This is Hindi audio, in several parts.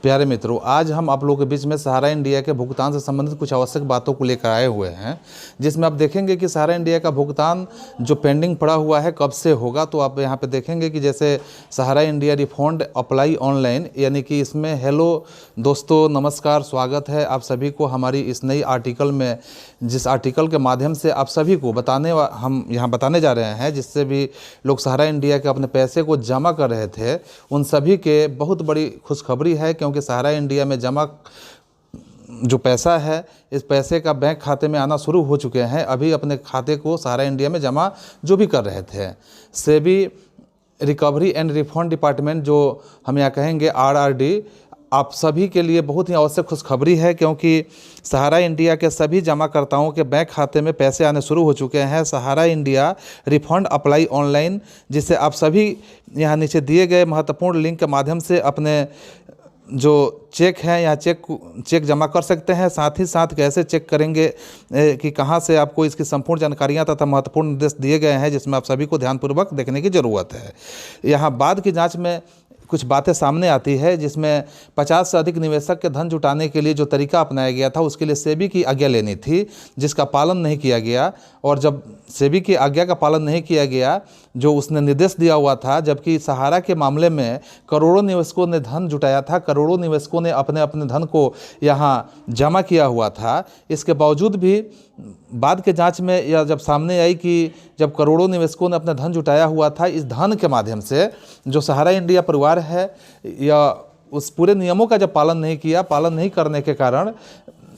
प्यारे मित्रों, आज हम आप लोगों के बीच में सहारा इंडिया के भुगतान से संबंधित कुछ आवश्यक बातों को लेकर आए हुए हैं, जिसमें आप देखेंगे कि सहारा इंडिया का भुगतान जो पेंडिंग पड़ा हुआ है कब से होगा। तो आप यहाँ पे देखेंगे कि जैसे सहारा इंडिया रिफंड अप्लाई ऑनलाइन, यानी कि इसमें हेलो दोस्तों, नमस्कार, स्वागत है आप सभी को हमारी इस नई आर्टिकल में, जिस आर्टिकल के माध्यम से आप सभी को हम यहाँ बताने जा रहे हैं, जिससे भी लोग सहारा इंडिया के अपने पैसे को जमा कर रहे थे, उन सभी के बहुत बड़ी खुशखबरी है। क्योंकि सहारा इंडिया में जमा जो पैसा है, इस पैसे का बैंक खाते में आना शुरू हो चुके हैं। अभी अपने खाते को सहारा इंडिया में जमा जो भी कर रहे थे, SEBI recovery and refund department, जो हम यहाँ कहेंगे RRD, आप सभी के लिए बहुत ही आवश्यक खुशखबरी है। क्योंकि सहारा इंडिया के सभी जमाकर्ताओं के बैंक खाते में पैसे आने शुरू हो चुके हैं। सहारा इंडिया रिफंड अप्लाई ऑनलाइन, जिसे आप सभी यहाँ नीचे दिए गए महत्वपूर्ण लिंक के माध्यम से अपने जो चेक हैं या चेक जमा कर सकते हैं। साथ ही साथ कैसे चेक करेंगे कि कहां से आपको इसकी संपूर्ण जानकारियां तथा महत्वपूर्ण निर्देश दिए गए हैं, जिसमें आप सभी को ध्यानपूर्वक देखने की ज़रूरत है। यहाँ बाद की जांच में कुछ बातें सामने आती है, जिसमें 50 से अधिक निवेशक के धन जुटाने के लिए जो तरीका अपनाया गया था, उसके लिए सेबी की आज्ञा लेनी थी, जिसका पालन नहीं किया गया। और जब सेबी की आज्ञा का पालन नहीं किया गया, जो उसने निर्देश दिया हुआ था, जबकि सहारा के मामले में करोड़ों निवेशकों ने धन जुटाया था, करोड़ों निवेशकों ने अपने अपने धन को यहाँ जमा किया हुआ था, इसके बावजूद भी बाद के जांच में यह जब सामने आई कि जब करोड़ों निवेशकों ने अपना धन जुटाया हुआ था, इस धन के माध्यम से जो सहारा इंडिया परिवार है या उस पूरे नियमों का जब पालन नहीं किया, पालन नहीं करने के कारण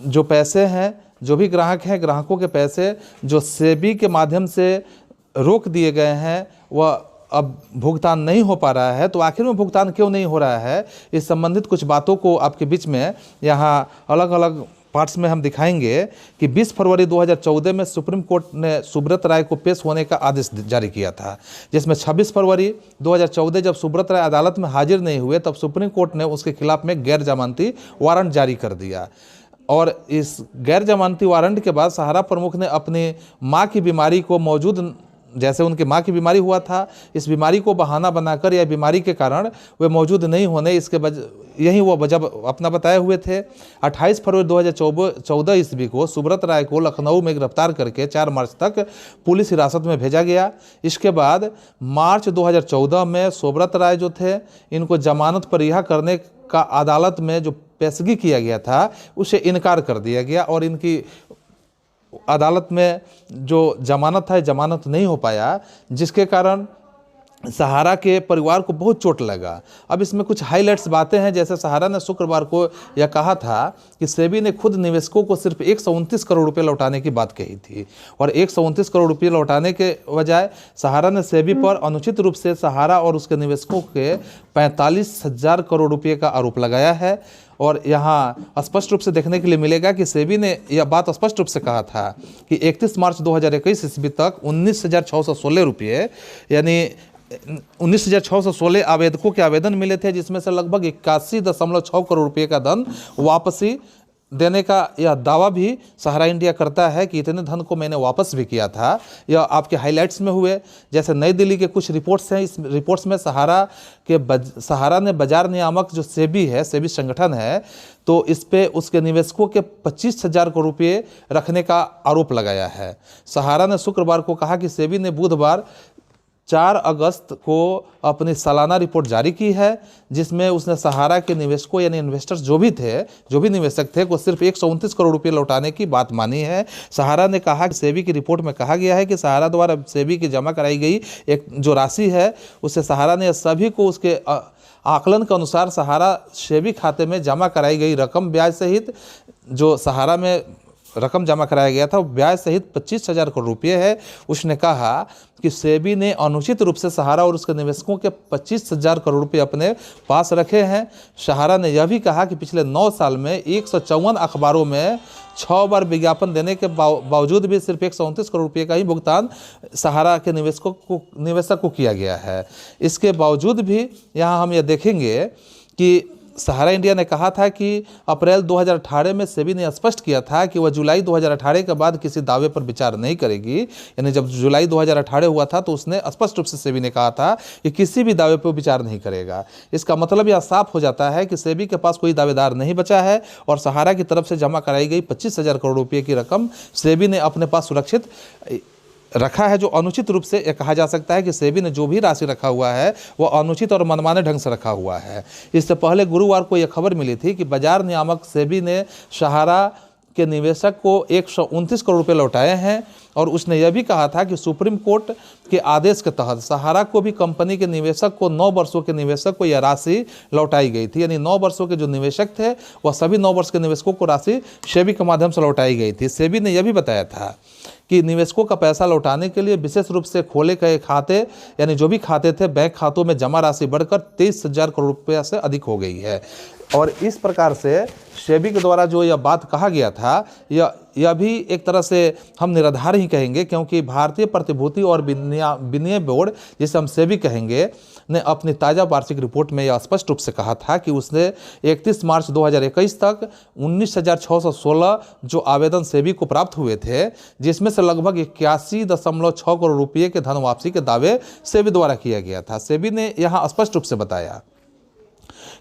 जो पैसे हैं, जो भी ग्राहक हैं, ग्राहकों के पैसे जो सेबी के माध्यम से रोक दिए गए हैं, वह अब भुगतान नहीं हो पा रहा है। तो आखिर में भुगतान क्यों नहीं हो रहा है, इस संबंधित कुछ बातों को आपके बीच में यहाँ अलग अलग पार्ट्स में हम दिखाएंगे कि 20 फरवरी 2014 में सुप्रीम कोर्ट ने सुब्रत राय को पेश होने का आदेश जारी किया था, जिसमें 26 फरवरी 2014 जब सुब्रत राय अदालत में हाजिर नहीं हुए, तब सुप्रीम कोर्ट ने उसके खिलाफ में गैर जमानती वारंट जारी कर दिया। और इस गैर जमानती वारंट के बाद सहारा प्रमुख ने अपनी मां की बीमारी को जैसे उनकी मां की बीमारी हुआ था, इस बीमारी को बहाना बनाकर या बीमारी के कारण वे मौजूद नहीं होने, यही वो वजह अपना बताए हुए थे। 28 फरवरी 2014 ईस्वी को सुब्रत राय को लखनऊ में गिरफ्तार करके 4 मार्च तक पुलिस हिरासत में भेजा गया। इसके बाद मार्च 2014 में सुब्रत राय जो थे, इनको जमानत पर रिहा करने का अदालत में जो पेशगी किया गया था, उसे इनकार कर दिया गया और इनकी अदालत में जो जमानत है, जमानत नहीं हो पाया, जिसके कारण सहारा के परिवार को बहुत चोट लगा। अब इसमें कुछ हाइलाइट्स बातें हैं। जैसे सहारा ने शुक्रवार को यह कहा था कि सेबी ने खुद निवेशकों को सिर्फ 129 करोड़ रुपए लौटाने की बात कही थी, और 129 करोड़ रुपए लौटाने के बजाय सहारा ने सेबी पर अनुचित रूप से सहारा और उसके निवेशकों के 45,000 करोड़ रुपये का आरोप लगाया है। और यहाँ स्पष्ट रूप से देखने के लिए मिलेगा कि सेबी ने यह बात स्पष्ट रूप से कहा था कि 31 मार्च 2021 ईस्वी तक 19,616 रुपये, यानी 19,616 आवेदकों के आवेदन मिले थे, जिसमें से लगभग 81.6 करोड़ रुपये का धन वापसी देने का यह दावा भी सहारा इंडिया करता है कि इतने धन को मैंने वापस भी किया था। यह आपके हाइलाइट्स में हुए। जैसे नई दिल्ली के कुछ रिपोर्ट्स हैं, इस रिपोर्ट्स में सहारा ने बाजार नियामक जो सेबी है, सेबी संगठन है, तो इस पे उसके निवेशकों के 25,000 करोड़ रुपये रखने का आरोप लगाया है। सहारा ने शुक्रवार को कहा कि सेबी ने बुधवार 4 अगस्त को अपनी सालाना रिपोर्ट जारी की है, जिसमें उसने सहारा के निवेशकों यानी इन्वेस्टर्स जो भी निवेशक थे, को सिर्फ 129 करोड़ रुपये लौटाने की बात मानी है। सहारा ने कहा कि सेबी की रिपोर्ट में कहा गया है कि सहारा द्वारा सेबी की जमा कराई गई एक जो राशि है, उससे सहारा ने सभी को उसके आकलन के अनुसार सहारा सेबी खाते में जमा कराई गई रकम ब्याज सहित, जो सहारा में रकम जमा कराया गया था, ब्याज सहित 25,000 करोड़ रुपये है। उसने कहा कि सेबी ने अनुचित रूप से सहारा और उसके निवेशकों के 25,000 करोड़ रुपये अपने पास रखे हैं। सहारा ने यह भी कहा कि पिछले 9 साल में 154 अखबारों में 6 बार विज्ञापन देने के बावजूद भी सिर्फ 129 करोड़ रुपये का ही भुगतान सहारा के निवेशक को किया गया है। इसके बावजूद भी यहाँ हम यह देखेंगे कि सहारा इंडिया ने कहा था कि अप्रैल 2018 में सेबी ने स्पष्ट किया था कि वह जुलाई 2018 के बाद किसी दावे पर विचार नहीं करेगी। यानी जब जुलाई 2018 हुआ था तो उसने स्पष्ट रूप से सेबी ने कहा था कि किसी भी दावे पर विचार नहीं करेगा। इसका मतलब यह साफ हो जाता है कि सेबी के पास कोई दावेदार नहीं बचा है और सहारा की तरफ से जमा कराई गई 25,000 करोड़ रुपये की रकम सेबी ने अपने पास सुरक्षित रखा है, जो अनुचित रूप से कहा जा सकता है कि सेबी ने जो भी राशि रखा हुआ है वह अनुचित और मनमाने ढंग से रखा हुआ है। इससे पहले गुरुवार को यह खबर मिली थी कि बाजार नियामक सेबी ने सहारा के निवेशक को 129 करोड़ रुपए लौटाए हैं और उसने यह भी कहा था कि सुप्रीम कोर्ट के आदेश के तहत सहारा को भी कंपनी के निवेशक को 9 वर्षों के निवेशक को यह राशि लौटाई गई थी। यानी 9 वर्षों के जो निवेशक थे वह सभी 9 वर्ष के निवेशकों को राशि सेबी के माध्यम से लौटाई गई थी। सेबी ने यह भी बताया था कि निवेशकों का पैसा लौटाने के लिए विशेष रूप से खोले गए खाते, यानी जो भी खाते थे, बैंक खातों में जमा राशि बढ़कर 23,000 करोड़ रुपये से अधिक हो गई है। और इस प्रकार से सेबी के द्वारा जो यह बात कहा गया था यह भी एक तरह से हम निराधार ही कहेंगे, क्योंकि भारतीय प्रतिभूति और विनिमय बोर्ड, जिसे हम सेबी कहेंगे, ने अपनी ताज़ा वार्षिक रिपोर्ट में यह स्पष्ट रूप से कहा था कि उसने 31 मार्च 2021 तक 19,616 जो आवेदन सेबी को प्राप्त हुए थे, जिसमें से लगभग 81.6 करोड़ रुपये के धन वापसी के दावे सेबी द्वारा किया गया था। सेबी ने यहाँ स्पष्ट रूप से बताया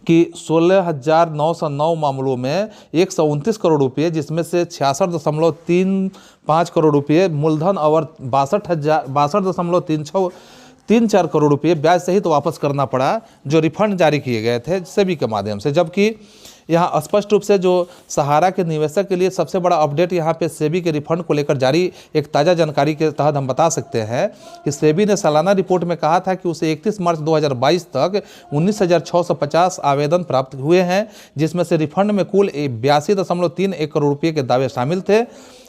कि 16,909 मामलों में 129 करोड़ रुपये, जिसमें से 66.35 करोड़ रुपये मूलधन और 62.34 करोड़ रुपये ब्याज सहित वापस करना पड़ा, जो रिफंड जारी किए गए थे सेबी के माध्यम से। जबकि यहाँ स्पष्ट रूप से जो सहारा के निवेशक के लिए सबसे बड़ा अपडेट यहाँ पे सेबी के रिफंड को लेकर जारी एक ताज़ा जानकारी के तहत हम बता सकते हैं कि सेबी ने सालाना रिपोर्ट में कहा था कि उसे 31 मार्च 2022 तक 19,650 आवेदन प्राप्त हुए हैं, जिसमें से रिफंड में कुल 82.31 करोड़ रुपये के दावे शामिल थे।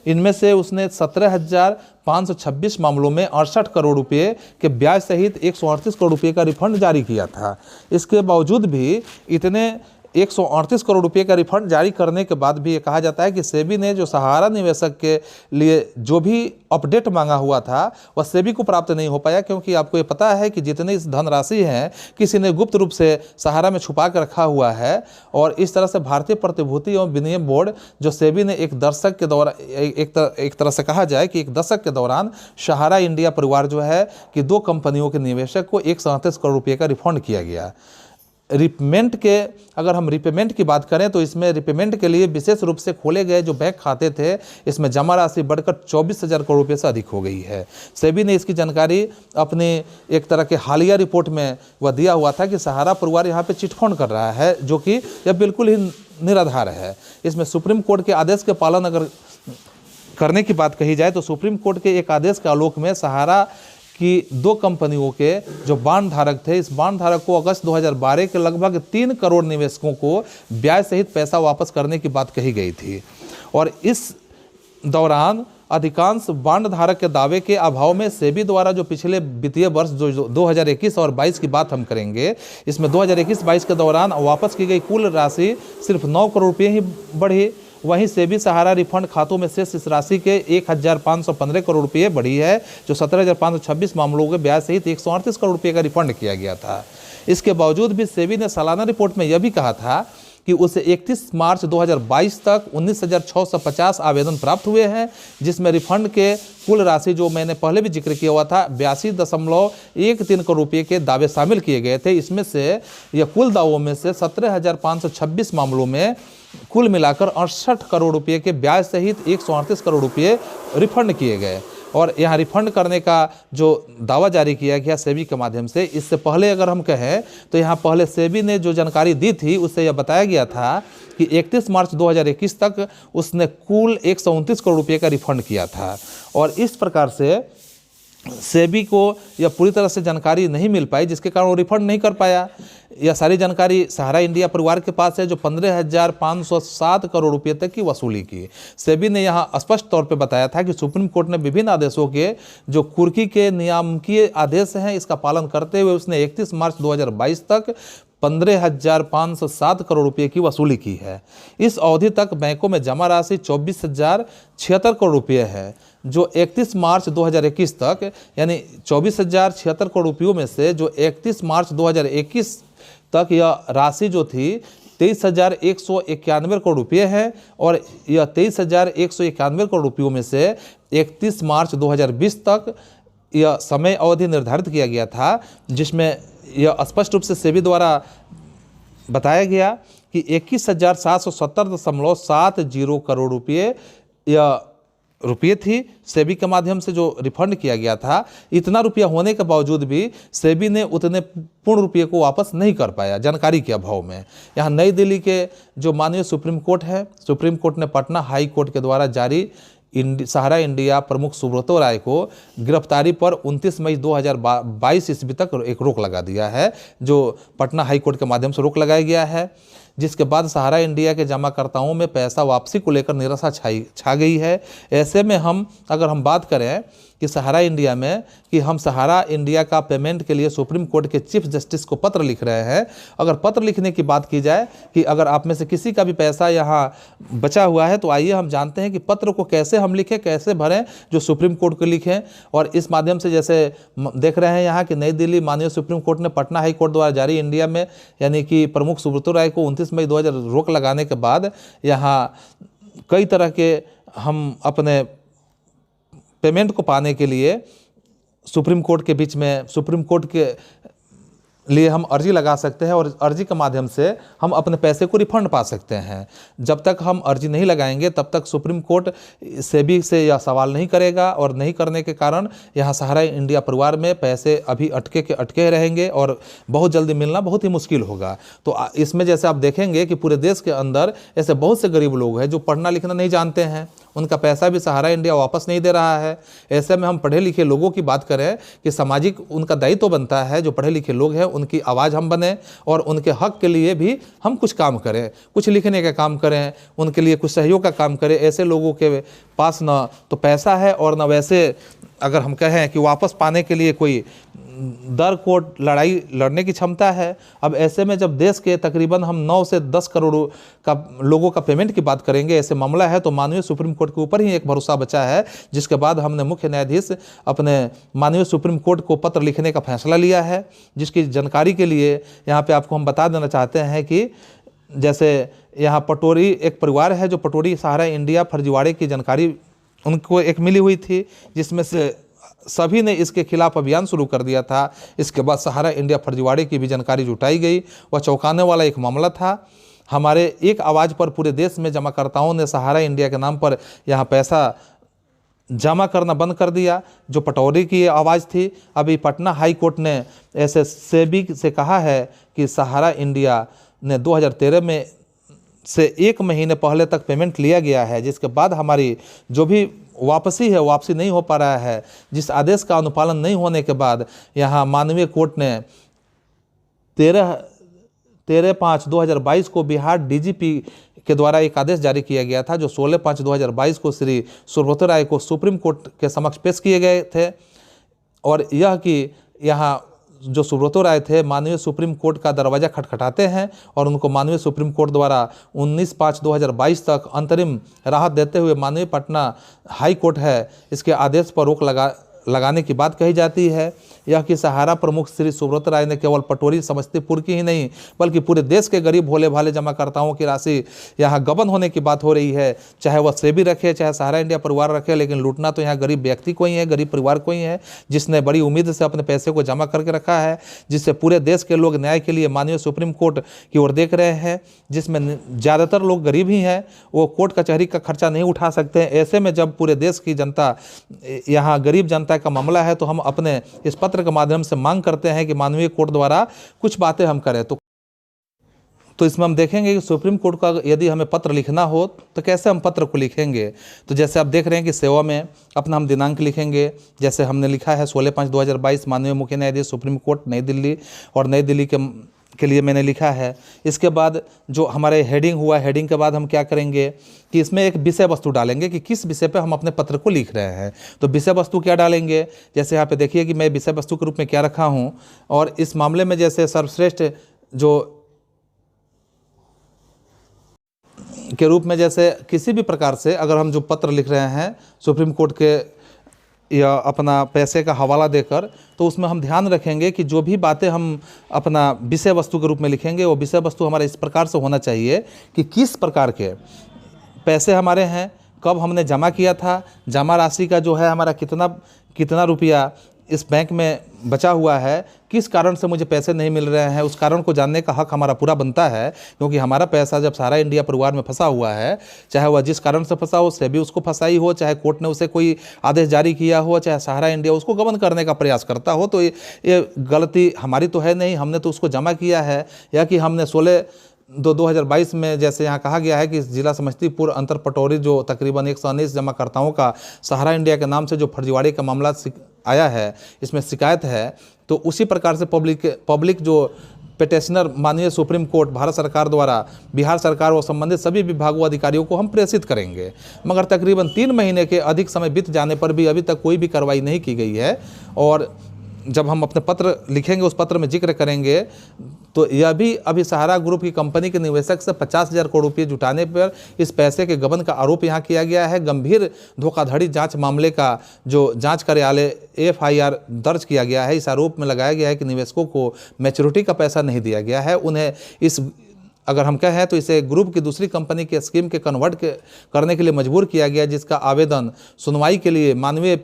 इनमें से उसने 17,526 मामलों में 68 करोड़ रुपये के ब्याज सहित 138 करोड़ रुपये का रिफंड जारी किया था। इसके बावजूद भी इतने 138 करोड़ रुपये का रिफंड जारी करने के बाद भी ये कहा जाता है कि सेबी ने जो सहारा निवेशक के लिए जो भी अपडेट मांगा हुआ था वह सेबी को प्राप्त नहीं हो पाया, क्योंकि आपको ये पता है कि जितनी इस धनराशि हैं किसी ने गुप्त रूप से सहारा में छुपा कर रखा हुआ है। और इस तरह से भारतीय प्रतिभूति एवं विनिमय बोर्ड जो सेबी ने एक दशक के दौरान एक तरह से कहा जाए कि एक दशक के दौरान सहारा इंडिया परिवार जो है कि 2 कंपनियों के निवेशक को 137 करोड़ रुपये का रिफंड किया गया। रिपेमेंट के अगर हम रिपेमेंट की बात करें तो इसमें रिपेमेंट के लिए विशेष रूप से खोले गए जो बैंक खाते थे, इसमें जमा राशि बढ़कर 24,000 करोड़ रुपये से अधिक हो गई है। सेबी ने इसकी जानकारी अपनी एक तरह के हालिया रिपोर्ट में वह दिया हुआ था कि सहारा परिवार यहाँ पे चिटफंड कर रहा है, जो कि यह बिल्कुल ही निराधार है। इसमें सुप्रीम कोर्ट के आदेश के पालन अगर करने की बात कही जाए तो सुप्रीम कोर्ट के एक आदेश के आलोक में सहारा कि 2 कंपनियों के जो बांड धारक थे, इस बांड धारक को अगस्त 2012 के लगभग 3 करोड़ निवेशकों को ब्याज सहित पैसा वापस करने की बात कही गई थी। और इस दौरान अधिकांश बांड धारक के दावे के अभाव में सेबी द्वारा जो पिछले वित्तीय वर्ष जो 2021 और 22 की बात हम करेंगे, इसमें 2021-22 के दौरान वापस की गई कुल राशि सिर्फ 9 करोड़ रुपये ही बढ़ी। वहीं सेबी सहारा रिफंड खातों में शेष इस राशि के 1,515 करोड़ रुपये बढ़ी है, जो 17,526 मामलों के ब्याज सहित 138 करोड़ रुपये का रिफंड किया गया था। इसके बावजूद भी सेबी ने सालाना रिपोर्ट में यह भी कहा था कि उसे 31 मार्च 2022 तक 19,650 आवेदन प्राप्त हुए हैं, जिसमें रिफंड के कुल राशि जो मैंने पहले भी जिक्र किया हुआ था 82.13 करोड़ रुपये के दावे शामिल किए गए थे। इसमें से यह कुल दावों में से 17,526 मामलों में कुल मिलाकर 68 करोड़ रुपये के ब्याज सहित 138 करोड़ रुपये रिफंड किए गए। और यहाँ रिफंड करने का जो दावा जारी किया गया सेबी के माध्यम से, इससे पहले अगर हम कहें तो यहाँ पहले सेबी ने जो जानकारी दी थी उससे यह बताया गया था कि 31 मार्च 2021 तक उसने कुल 129 करोड़ रुपये का रिफंड किया था। और इस प्रकार से सेबी को यह पूरी तरह से जानकारी नहीं मिल पाई, जिसके कारण वो रिफंड नहीं कर पाया। यह सारी जानकारी सहारा इंडिया परिवार के पास है, जो 15,507 करोड़ रुपये तक की वसूली की। सेबी ने यहाँ स्पष्ट तौर पे बताया था कि सुप्रीम कोर्ट ने विभिन्न आदेशों के जो कुर्की के नियामकीय आदेश हैं, इसका पालन करते हुए उसने 31 मार्च 2022 तक 15,507 करोड़ रुपये की वसूली की है। इस अवधि तक बैंकों में जमा राशि 24,076 करोड़ रुपये है, जो 31 मार्च 2021 तक, यानी 24,076 करोड़ रुपयों में से जो 31 मार्च 2021 तक यह राशि जो थी 23,191 करोड़ रुपये है और यह 23,191 करोड़ रुपयों में से 31 मार्च 2020 तक यह समय अवधि निर्धारित किया गया था, जिसमें यह स्पष्ट रूप से सेबी द्वारा बताया गया कि 21,770.70 करोड़ रुपये थी सेबी के माध्यम से जो रिफंड किया गया था। इतना रुपया होने के बावजूद भी सेबी ने उतने पूर्ण रुपये को वापस नहीं कर पाया जानकारी के अभाव में। यहाँ नई दिल्ली के जो माननीय सुप्रीम कोर्ट है, सुप्रीम कोर्ट ने पटना हाई कोर्ट के द्वारा जारी सहारा इंडिया प्रमुख सुब्रतो राय को गिरफ्तारी पर 29 मई 2022 ईस्वी तक एक रोक लगा दिया है, जो पटना हाई कोर्ट के माध्यम से रोक लगाया गया है, जिसके बाद सहारा इंडिया के जमाकर्ताओं में पैसा वापसी को लेकर निराशा छा गई है। ऐसे में अगर हम बात करें कि सहारा इंडिया में कि हम सहारा इंडिया का पेमेंट के लिए सुप्रीम कोर्ट के चीफ जस्टिस को पत्र लिख रहे हैं। अगर पत्र लिखने की बात की जाए कि अगर आप में से किसी का भी पैसा यहाँ बचा हुआ है तो आइए हम जानते हैं कि पत्र को कैसे हम लिखें, कैसे भरें, जो सुप्रीम कोर्ट को लिखें। और इस माध्यम से जैसे देख रहे हैं यहाँ कि नई दिल्ली माननीय सुप्रीम कोर्ट ने पटना हाई कोर्ट द्वारा जारी इंडिया में यानी कि प्रमुख सुब्रतो राय को 29 मई 2000 रोक लगाने के बाद यहाँ कई तरह के हम अपने पेमेंट को पाने के लिए सुप्रीम कोर्ट के बीच में सुप्रीम कोर्ट के लिए हम अर्जी लगा सकते हैं और अर्जी के माध्यम से हम अपने पैसे को रिफंड पा सकते हैं। जब तक हम अर्जी नहीं लगाएंगे तब तक सुप्रीम कोर्ट सेबी से यह सवाल नहीं करेगा और नहीं करने के कारण यहाँ सहारा इंडिया परिवार में पैसे अभी अटके रहेंगे और बहुत जल्दी मिलना बहुत ही मुश्किल होगा। तो इसमें जैसे आप देखेंगे कि पूरे देश के अंदर ऐसे बहुत से गरीब लोग हैं जो पढ़ना लिखना नहीं जानते हैं, उनका पैसा भी सहारा इंडिया वापस नहीं दे रहा है। ऐसे में हम पढ़े लिखे लोगों की बात करें कि सामाजिक उनका दायित्व तो बनता है, जो पढ़े लिखे लोग हैं उनकी आवाज़ हम बने और उनके हक के लिए भी हम कुछ काम करें, कुछ लिखने का काम करें, उनके लिए कुछ सहयोग का काम करें। ऐसे लोगों के पास न तो पैसा है और न वैसे अगर हम कहें कि वापस पाने के लिए कोई दर कोर्ट लड़ाई लड़ने की क्षमता है। अब ऐसे में जब देश के तकरीबन हम 9 से 10 करोड़ का लोगों का पेमेंट की बात करेंगे, ऐसे मामला है तो माननीय सुप्रीम कोर्ट के ऊपर ही एक भरोसा बचा है, जिसके बाद हमने मुख्य न्यायाधीश अपने माननीय सुप्रीम कोर्ट को पत्र लिखने का फैसला लिया है। जिसकी जानकारी के लिए यहाँ पे आपको हम बता देना चाहते हैं कि जैसे यहाँ पटोरी एक परिवार है जो पटोरी सहारा इंडिया फर्जीवाड़े की जानकारी उनको एक मिली हुई थी, जिसमें से सभी ने इसके खिलाफ अभियान शुरू कर दिया था। इसके बाद सहारा इंडिया फर्जीवाड़े की भी जानकारी जुटाई गई। वह चौंकाने वाला एक मामला था। हमारे एक आवाज़ पर पूरे देश में जमाकर्ताओं ने सहारा इंडिया के नाम पर यहाँ पैसा जमा करना बंद कर दिया, जो पटौरी की आवाज़ थी। अभी पटना हाई कोर्ट ने ऐसे सेबी से कहा है कि सहारा इंडिया ने 2013 में से 1 महीने पहले तक पेमेंट लिया गया है, जिसके बाद हमारी जो भी वापसी नहीं हो पा रहा है। जिस आदेश का अनुपालन नहीं होने के बाद यहाँ माननीय कोर्ट ने 13/5/2022 को बिहार डीजीपी के द्वारा एक आदेश जारी किया गया था, जो 16/5/2022 को श्री सुब्रतो राय को सुप्रीम कोर्ट के समक्ष पेश किए गए थे। और यह कि यहाँ जो सुब्रतो राय थे माननीय सुप्रीम कोर्ट का दरवाज़ा खटखटाते हैं और उनको माननीय सुप्रीम कोर्ट द्वारा 19/5/2022 तक अंतरिम राहत देते हुए माननीय पटना हाई कोर्ट है इसके आदेश पर रोक लगाने की बात कही जाती है। यह कि सहारा प्रमुख श्री सुब्रतो राय ने केवल पटोरी समस्तीपुर की ही नहीं बल्कि पूरे देश के गरीब भोले भाले जमाकर्ताओं की राशि यहाँ गबन होने की बात हो रही है। चाहे वह सेबी रखे, चाहे सहारा इंडिया परिवार रखे, लेकिन लूटना तो यहाँ गरीब व्यक्ति को ही है, गरीब परिवार को ही है, जिसने बड़ी उम्मीद से अपने पैसे को जमा करके रखा है, जिससे पूरे देश के लोग न्याय के लिए माननीय सुप्रीम कोर्ट की ओर देख रहे हैं, जिसमें ज़्यादातर लोग गरीब ही हैं, वो कोर्ट कचहरी का खर्चा नहीं उठा सकते हैं। ऐसे में जब पूरे देश की जनता यहाँ गरीब जनता का मामला है तो हम अपने इस पत्र के माध्यम से मांग करते हैं कि मानवीय कोर्ट द्वारा कुछ बातें हम करें। तो इसमें हम देखेंगे कि सुप्रीम कोर्ट का यदि हमें पत्र लिखना हो तो कैसे हम पत्र को लिखेंगे। तो जैसे आप देख रहे हैं कि सेवा में अपना हम दिनांक लिखेंगे, जैसे हमने लिखा है 16/5/2022 माननीय मुख्य न्यायाधीश सुप्रीम कोर्ट नई दिल्ली, और नई दिल्ली के लिए मैंने लिखा है। इसके बाद जो हमारे हेडिंग हुआ, हेडिंग के बाद हम क्या करेंगे कि इसमें एक विषय वस्तु डालेंगे कि किस विषय पे हम अपने पत्र को लिख रहे हैं। तो विषय वस्तु क्या डालेंगे, जैसे यहाँ पे देखिए कि मैं विषय वस्तु के रूप में क्या रखा हूँ। और इस मामले में जैसे सर्वश्रेष्ठ जो के रूप में जैसे किसी भी प्रकार से अगर हम जो पत्र लिख रहे हैं सुप्रीम कोर्ट के या अपना पैसे का हवाला देकर, तो उसमें हम ध्यान रखेंगे कि जो भी बातें हम अपना विषय वस्तु के रूप में लिखेंगे वो विषय वस्तु हमारा इस प्रकार से होना चाहिए कि किस प्रकार के पैसे हमारे हैं, कब हमने जमा किया था, जमा राशि का जो है हमारा कितना रुपया इस बैंक में बचा हुआ है, किस कारण से मुझे पैसे नहीं मिल रहे हैं, उस कारण को जानने का हक हमारा पूरा बनता है। क्योंकि हमारा पैसा जब सहारा इंडिया परिवार में फंसा हुआ है, चाहे वह जिस कारण से फंसा हो, सेबी उसको फंसाई हो, चाहे कोर्ट ने उसे कोई आदेश जारी किया हो, चाहे सहारा इंडिया उसको गबन करने का प्रयास करता हो, तो ये गलती हमारी तो है नहीं, हमने तो उसको जमा किया है। या कि हमने 16/2/2022 में जैसे यहाँ कहा गया है कि जिला समस्तीपुर अंतर पटौरी जो तकरीबन 119 जमाकर्ताओं का सहारा इंडिया के नाम से जो फर्जीवाड़े का मामला आया है, इसमें शिकायत है, तो उसी प्रकार से पब्लिक जो पिटिशनर माननीय सुप्रीम कोर्ट भारत सरकार द्वारा बिहार सरकार व संबंधित सभी विभागों अधिकारियों को हम प्रेषित करेंगे। मगर तकरीबन 3 महीने के अधिक समय बीत जाने पर भी अभी तक कोई भी कार्रवाई नहीं की गई है। और जब हम अपने पत्र लिखेंगे, उस पत्र में जिक्र करेंगे, तो यह भी अभी सहारा ग्रुप की कंपनी के निवेशक से 50,000 करोड़ रुपये जुटाने पर इस पैसे के गबन का आरोप यहाँ किया गया है। गंभीर धोखाधड़ी जांच मामले का जो जांच कार्यालय FIR दर्ज किया गया है, इस आरोप में लगाया गया है कि निवेशकों को मैच्योरिटी का पैसा नहीं दिया गया है। उन्हें अगर हम कहें तो इसे ग्रुप की दूसरी कंपनी के स्कीम के कन्वर्ट करने के लिए मजबूर किया गया, जिसका आवेदन सुनवाई के लिए माननीय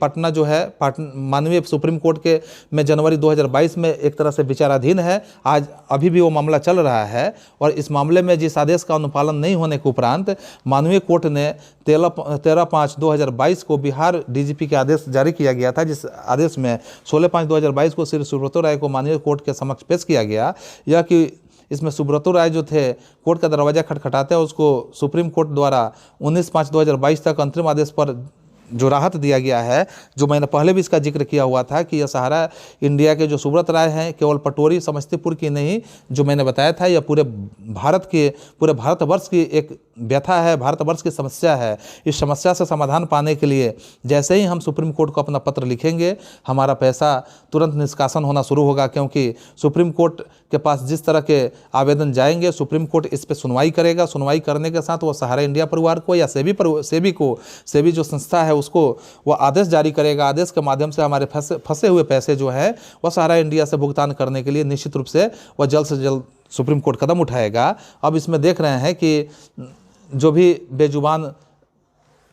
सुप्रीम कोर्ट के में जनवरी 2022 में एक तरह से विचाराधीन है। आज अभी भी वो मामला चल रहा है और इस मामले में जिस आदेश का अनुपालन नहीं होने के उपरांत माननीय कोर्ट ने 13/5/2022 को बिहार DGP के आदेश जारी किया गया था, जिस आदेश में 16/5/2022 को श्री सुब्रतो राय को माननीय कोर्ट के समक्ष पेश किया गया। यह कि इसमें सुब्रतो राय जो थे, कोर्ट का दरवाजा खटखटाते हैं उसको सुप्रीम कोर्ट द्वारा 19/5/2022 तक अंतरिम आदेश पर जो राहत दिया गया है, जो मैंने पहले भी इसका जिक्र किया हुआ था कि यह सहारा इंडिया के जो सुब्रत राय हैं केवल पटोरी समस्तीपुर की नहीं, जो मैंने बताया था, यह पूरे भारतवर्ष की एक व्यथा है, भारतवर्ष की समस्या है। इस समस्या से समाधान पाने के लिए जैसे ही हम सुप्रीम कोर्ट को अपना पत्र लिखेंगे, हमारा पैसा तुरंत निष्कासन होना शुरू होगा। क्योंकि सुप्रीम कोर्ट के पास जिस तरह के आवेदन जाएंगे, सुप्रीम कोर्ट इस पर सुनवाई करेगा। सुनवाई करने के साथ वो सहारा इंडिया परिवार को या सेबी जो संस्था है उसको वह आदेश जारी करेगा। आदेश के माध्यम से हमारे फंसे हुए पैसे जो है वह सहारा इंडिया से भुगतान करने के लिए निश्चित रूप से वह जल्द से जल्द सुप्रीम कोर्ट कदम उठाएगा। अब इसमें देख रहे हैं कि जो भी बेजुबान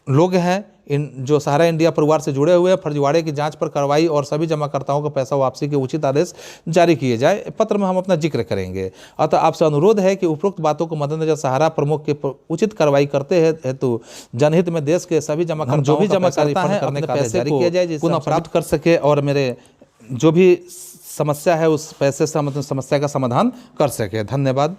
लोग हैं, इन जो सहारा इंडिया परिवार से जुड़े हुए फर्जीवाड़े की जांच पर कार्रवाई और सभी जमाकर्ताओं को पैसा वापसी के उचित आदेश जारी किए जाए। पत्र में हम अपना जिक्र करेंगे। अतः आपसे अनुरोध है कि उपरोक्त बातों को मद्देनजर सहारा प्रमुख के उचित कार्रवाई करते हेतु जनहित में देश के सभी जमाकर्ताओं जो भी जमाकर्ता हैं अपने पैसे जारी किया जाए, जिससे पुनः प्राप्त कर सके और मेरे जो भी समस्या है उस पैसे से हम समस्या का समाधान कर सके। धन्यवाद।